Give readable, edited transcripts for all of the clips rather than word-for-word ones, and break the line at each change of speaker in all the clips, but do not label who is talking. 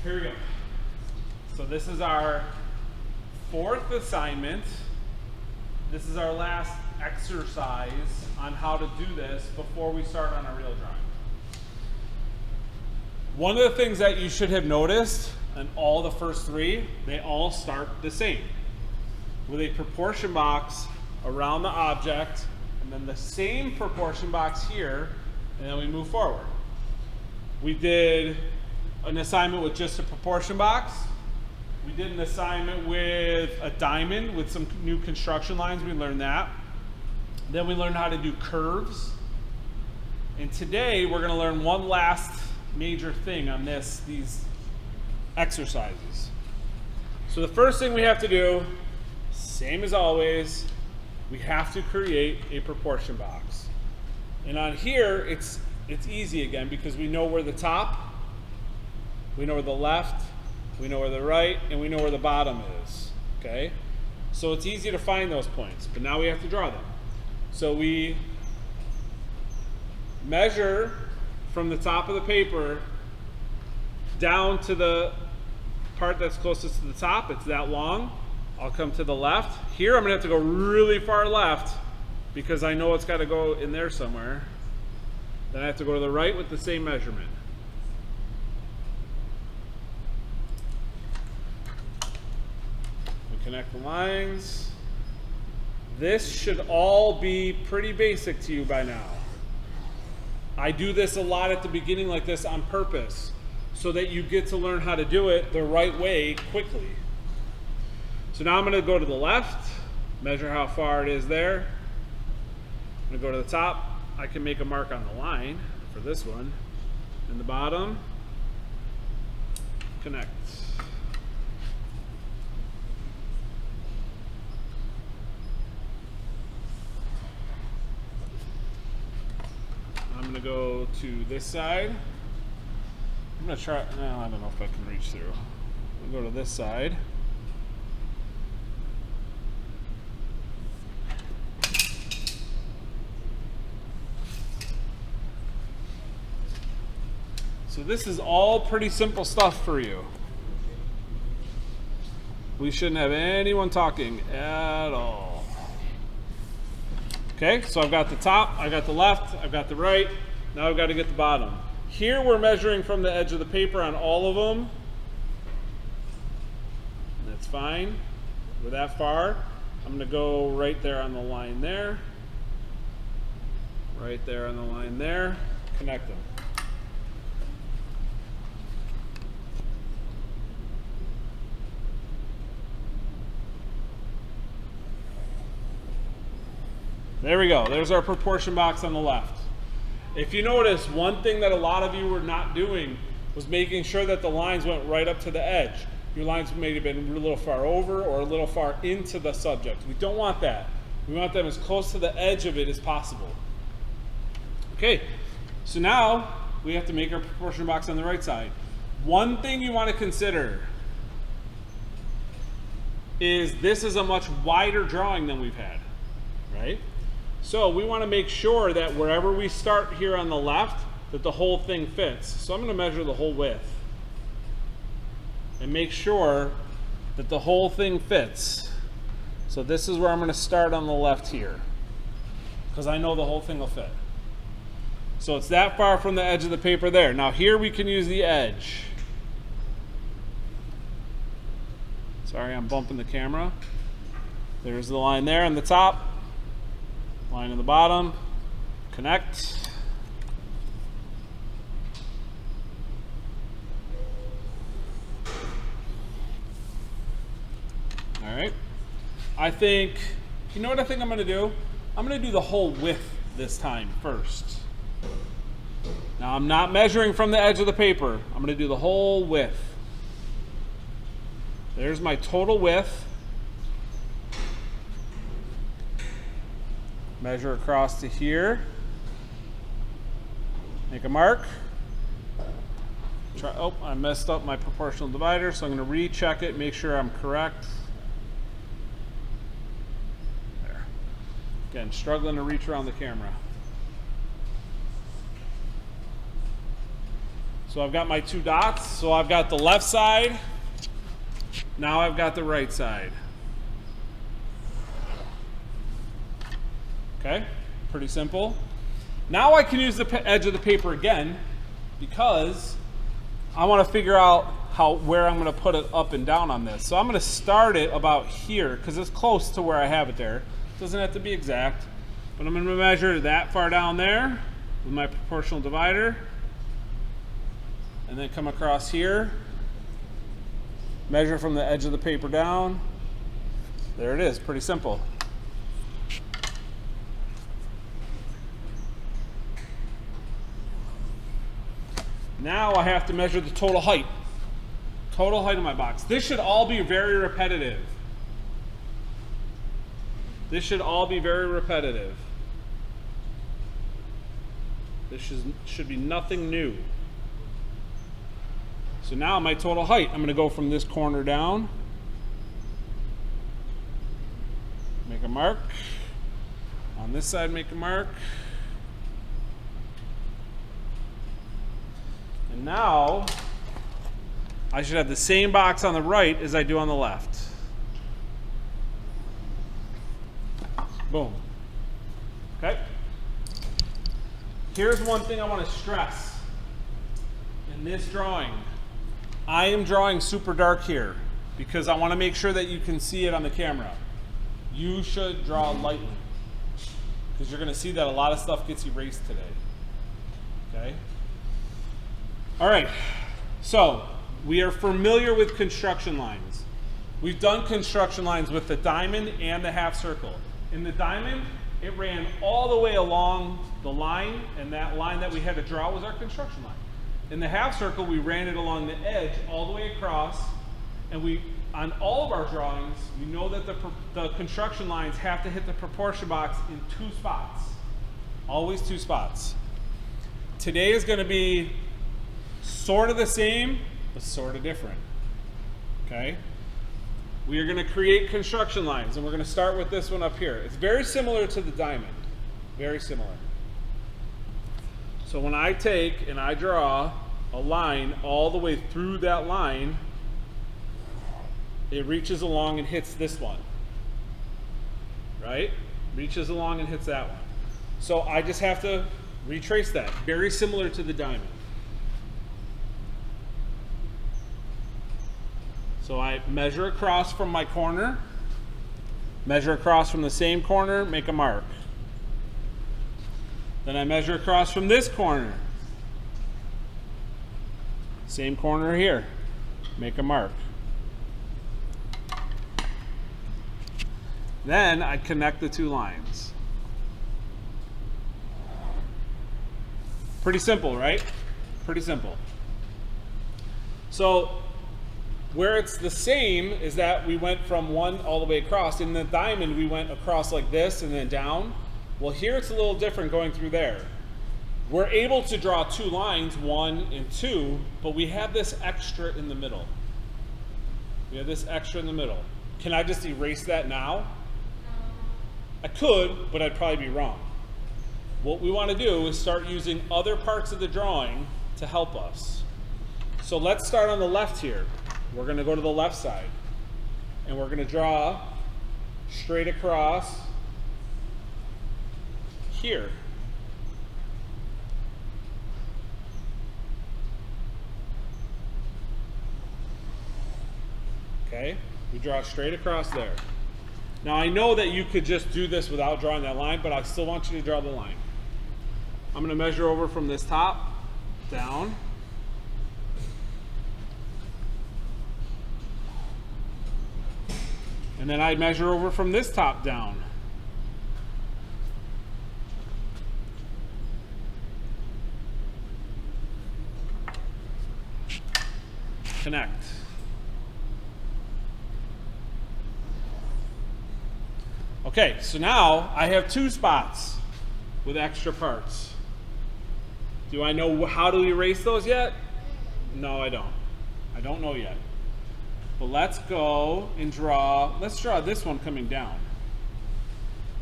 Here we go. So this is our fourth assignment. This is our last exercise on how to do this before we start on our real drawing. One of the things that you should have noticed in all the first three, they all start the same, with a proportion box around the object, and then the same proportion box here, and then we move forward. We did an assignment with just a proportion box. We did an assignment with a diamond with some new construction lines. We learned that. Then we learned how to do curves. And today we're going to learn one last major thing on these exercises. So the first thing we have to do, same as always, we have to create a proportion box. And on here, it's easy again because we know where the top, we know where the left, we know where the right, and we know where the bottom is, okay? So it's easy to find those points, but now we have to draw them. So we measure from the top of the paper down to the part that's closest to the top. It's that long. I'll come to the left. Here I'm gonna have to go really far left because I know it's gotta go in there somewhere. Then I have to go to the right with the same measurement. We connect the lines. This should all be pretty basic to you by now. I do this a lot at the beginning like this on purpose so that you get to learn how to do it the right way quickly. So now I'm going to go to the left, measure how far it is there. I'm going to go to the top. I can make a mark on the line for this one. And the bottom, connect. I'm going to go to this side. I'm going to try, no, I don't know if I can reach through. I'm going to go to this side. So this is all pretty simple stuff for you. We shouldn't have anyone talking at all. Okay, so I've got the top, I've got the left, I've got the right. Now I've got to get the bottom. Here we're measuring from the edge of the paper on all of them. That's fine. We're that far. I'm going to go right there on the line there. Right there on the line there. Connect them. There we go. There's our proportion box on the left. If you notice, one thing that a lot of you were not doing was making sure that the lines went right up to the edge. Your lines may have been a little far over or a little far into the subject. We don't want that. We want them as close to the edge of it as possible. Okay, so now we have to make our proportion box on the right side. One thing you want to consider is this is a much wider drawing than we've had, right? So we want to make sure that wherever we start here on the left, that the whole thing fits. So I'm going to measure the whole width and make sure that the whole thing fits. So this is where I'm going to start on the left here because I know the whole thing will fit. So it's that far from the edge of the paper there. Now here we can use the edge. Sorry, I'm bumping the camera. There's the line there on the top. Line on the bottom, connect. All right. You know what I think I'm going to do? I'm going to do the whole width this time first. Now I'm not measuring from the edge of the paper. I'm going to do the whole width. There's my total width. Measure across to here. Make a mark. Oh, I messed up my proportional divider, so I'm going to recheck it, make sure I'm correct. There. Again, struggling to reach around the camera. So I've got my two dots. So I've got the left side. Now I've got the right side. Okay, pretty simple. Now I can use the edge of the paper again because I want to figure out where I'm going to put it up and down on this. So I'm going to start it about here because it's close to where I have it there. It doesn't have to be exact, but I'm going to measure that far down there with my proportional divider, and then come across here, measure from the edge of the paper down. There it is, pretty simple. Now I have to measure the total height. Total height of my box. This should all be very repetitive. This should all be very repetitive. This should be nothing new. So now my total height, I'm going to go from this corner down. Make a mark. On this side, make a mark. And now I should have the same box on the right as I do on the left. Boom. Okay. Here's one thing I want to stress in this drawing. I am drawing super dark here because I want to make sure that you can see it on the camera. You should draw lightly because you're going to see that a lot of stuff gets erased today. Okay? All right, so we are familiar with construction lines. We've done construction lines with the diamond and the half circle. In the diamond, it ran all the way along the line, and that line that we had to draw was our construction line. In the half circle, we ran it along the edge all the way across, and on all of our drawings, we know that the construction lines have to hit the proportion box in 2 spots. Always 2 spots. Today is going to be sort of the same, but sort of different. Okay? We are going to create construction lines, and we're going to start with this one up here. It's very similar to the diamond. Very similar. So when I take and I draw a line all the way through that line, it reaches along and hits this one. Right? Reaches along and hits that one. So I just have to retrace that. Very similar to the diamond. So I measure across from my corner, measure across from the same corner, make a mark. Then I measure across from this corner, same corner here, make a mark. Then I connect the 2 lines. Pretty simple, right? Pretty simple. So where it's the same is that we went from one all the way across. In the diamond, we went across like this and then down. Well, here it's a little different going through there. We're able to draw 2 lines, 1 and 2, but we have this extra in the middle. We have this extra in the middle. Can I just erase that now? I could, but I'd probably be wrong. What we want to do is start using other parts of the drawing to help us. So let's start on the left here. We're going to go to the left side, and we're going to draw straight across here. Okay, we draw straight across there. Now I know that you could just do this without drawing that line, but I still want you to draw the line. I'm going to measure over from this top down. And then I measure over from this top down. Connect. Okay, so now I have 2 spots with extra parts. Do I know how to erase those yet? No, I don't. I don't know yet. But let's go and let's draw this one coming down.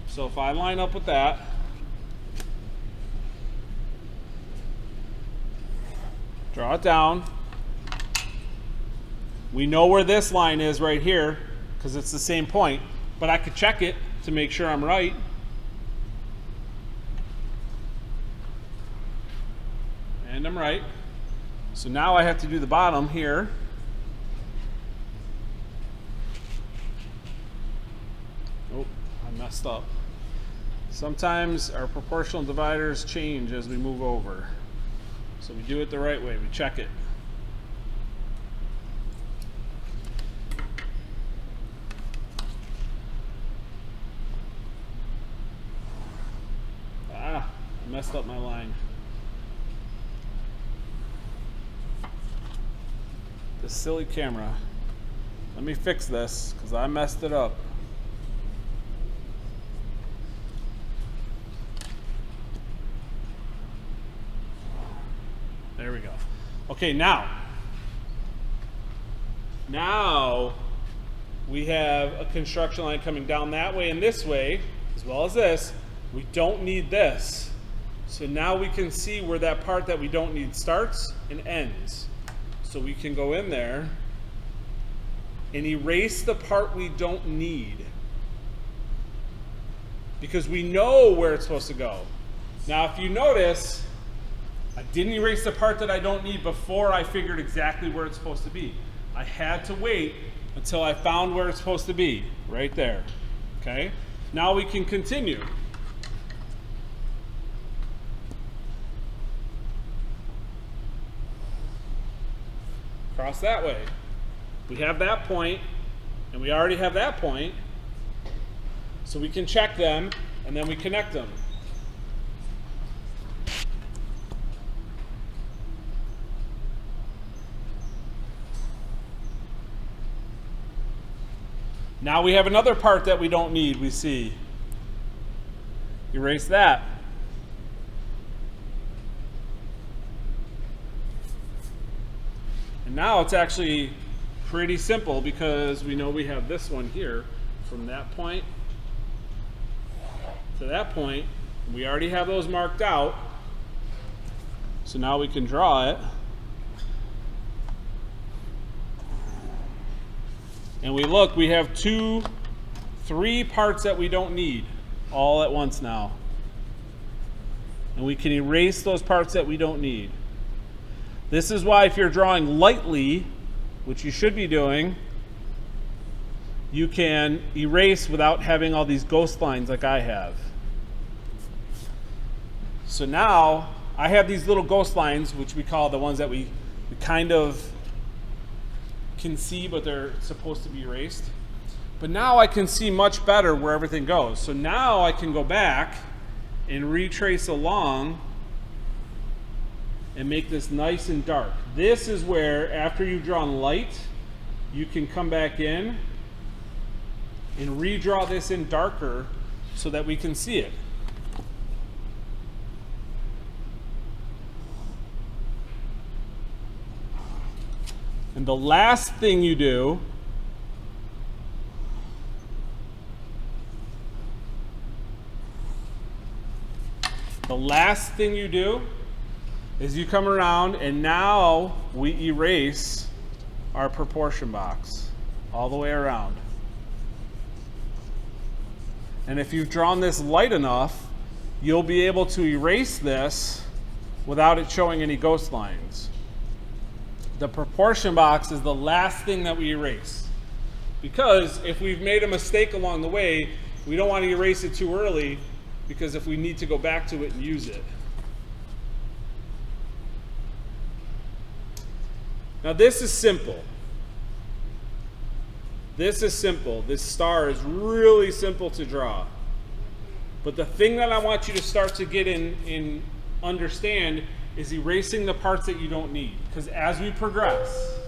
So if I line up with that, Draw it down. We know where this line is right here because it's the same point, but I could check it to make sure I'm right. And I'm right. So now I have to do the bottom here. Oh, I messed up. Sometimes our proportional dividers change as we move over. So we do it the right way, we check it. Ah, I messed up my line. This silly camera. Let me fix this because I messed it up. There we go. Okay, now we have a construction line coming down that way and this way, as well as this. We don't need this. So now we can see where that part that we don't need starts and ends. So we can go in there and erase the part we don't need, because we know where it's supposed to go. Now, if you notice, I didn't erase the part that I don't need before I figured exactly where it's supposed to be. I had to wait until I found where it's supposed to be, right there. Okay? Now we can continue. Cross that way. We have that point, and we already have that point, so we can check them, and then we connect them. Now we have another part that we don't need, we see. Erase that. And now it's actually pretty simple because we know we have this one here from that point to that point. We already have those marked out. So now we can draw it. And we look, we have three parts that we don't need all at once now. And we can erase those parts that we don't need. This is why if you're drawing lightly, which you should be doing, you can erase without having all these ghost lines like I have. So now I have these little ghost lines, which we call the ones that we kind of can see, but they're supposed to be erased. But now I can see much better where everything goes. So now I can go back and retrace along and make this nice and dark. This is where, after you've drawn light, you can come back in and redraw this in darker so that we can see it. And the last thing you do is you come around and now we erase our proportion box all the way around. And if you've drawn this light enough, you'll be able to erase this without it showing any ghost lines. The proportion box is the last thing that we erase, because if we've made a mistake along the way, we don't want to erase it too early, because if we need to go back to it and use it. Now this is simple. This is simple. This star is really simple to draw. But the thing that I want you to start to get in understand is erasing the parts that you don't need. Because as we progress,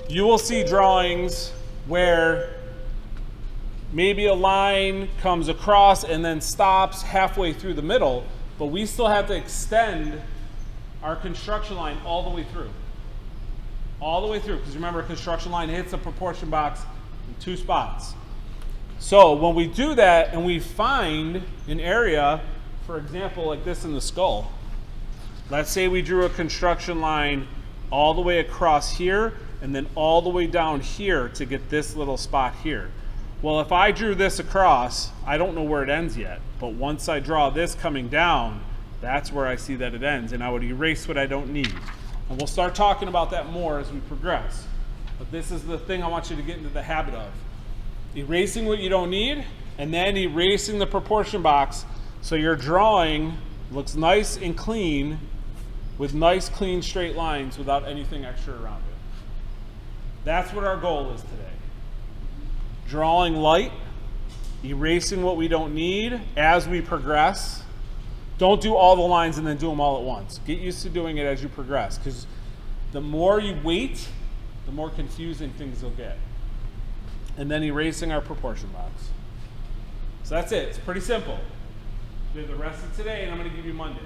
you will see drawings where maybe a line comes across and then stops halfway through the middle, but we still have to extend our construction line all the way through. All the way through, because remember, a construction line hits a proportion box in 2 spots. So when we do that and we find an area, for example, like this in the skull, Let's say we drew a construction line all the way across here and then all the way down here to get this little spot here. Well, if I drew this across, I don't know where it ends yet, but once I draw this coming down, that's where I see that it ends, and I would erase what I don't need. And we'll start talking about that more as we progress. But this is the thing I want you to get into the habit of. Erasing what you don't need, and then erasing the proportion box so your drawing looks nice and clean with nice, clean, straight lines without anything extra around it. That's what our goal is today. Drawing light, erasing what we don't need as we progress. Don't do all the lines and then do them all at once. Get used to doing it as you progress, because the more you wait, the more confusing things will get. And then erasing our proportion box. So that's it. It's pretty simple. We have the rest of today, and I'm going to give you Monday.